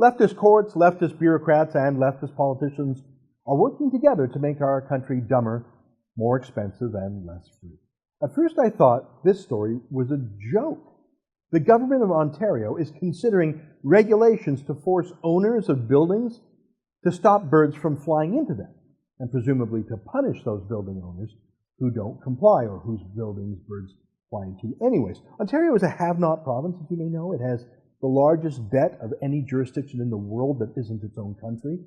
Leftist courts, leftist bureaucrats, and leftist politicians are working together to make our country dumber, more expensive, and less free. At first I thought this story was a joke. The government of Ontario is considering regulations to force owners of buildings to stop birds from flying into them, and presumably to punish those building owners who don't comply or whose buildings birds fly into anyways. Ontario is a have-not province, as you may know. It has the largest debt of any jurisdiction in the world that isn't its own country.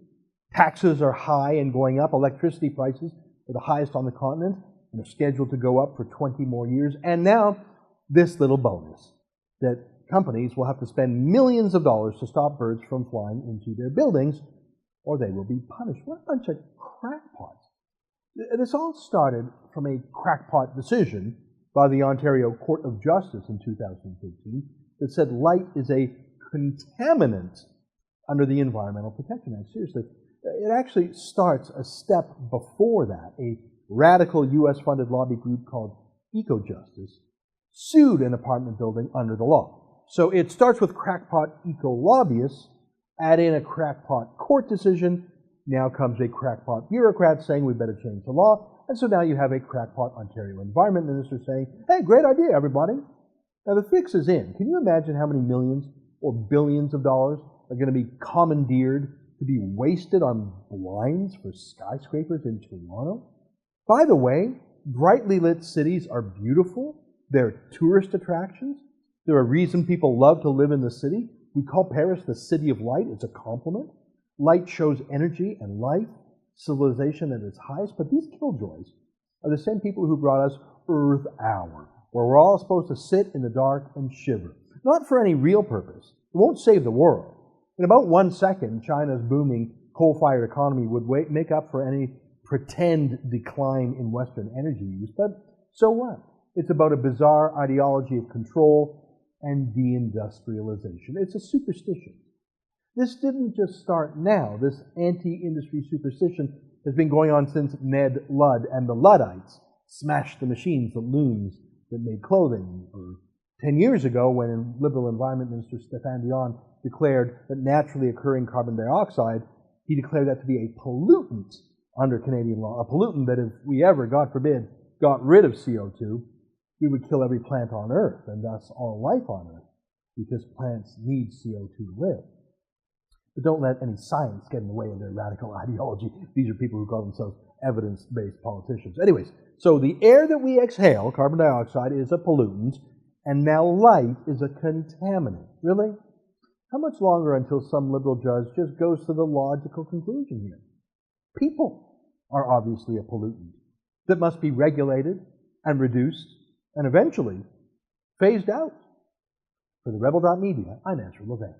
Taxes are high and going up. Electricity prices are the highest on the continent and are scheduled to go up for 20 more years. And now, this little bonus, that companies will have to spend millions of dollars to stop birds from flying into their buildings, or they will be punished. What a bunch of crackpots. This all started from a crackpot decision by the Ontario Court of Justice in 2015 that said light is a contaminant under the Environmental Protection Act. Seriously, it actually starts a step before that. A radical US-funded lobby group called EcoJustice sued an apartment building under the law. So it starts with crackpot eco-lobbyists, add in a crackpot court decision, now comes a crackpot bureaucrat saying we better change the law, and so now you have a crackpot Ontario Environment Minister saying, hey, great idea, everybody. Now the fix is in. Can you imagine how many millions or billions of dollars are going to be commandeered to be wasted on blinds for skyscrapers in Toronto? By the way, brightly lit cities are beautiful. They're tourist attractions. They're a reason people love to live in the city. We call Paris the city of light. It's a compliment. Light shows energy and life, civilization at its highest. But these killjoys are the same people who brought us Earth Hour, where we're all supposed to sit in the dark and shiver. Not for any real purpose. It won't save the world. In about 1 second, China's booming coal-fired economy would make up for any pretend decline in Western energy use. But so what? It's about a bizarre ideology of control and deindustrialization. It's a superstition. This didn't just start now. This anti-industry superstition has been going on since Ned Ludd and the Luddites smashed the machines, the looms that made clothing. Or 10 years ago, when Liberal Environment Minister Stéphane Dion declared that naturally occurring carbon dioxide, he declared that to be a pollutant under Canadian law, a pollutant that if we ever, God forbid, got rid of CO2, we would kill every plant on Earth, and thus all life on Earth, because plants need CO2 to live. But don't let any science get in the way of their radical ideology. These are people who call themselves evidence-based politicians. Anyways, so the air that we exhale, carbon dioxide, is a pollutant, and now light is a contaminant. Really? How much longer until some liberal judge just goes to the logical conclusion here? People are obviously a pollutant that must be regulated and reduced and eventually phased out. For TheRebel.media, I'm Ezra Levant.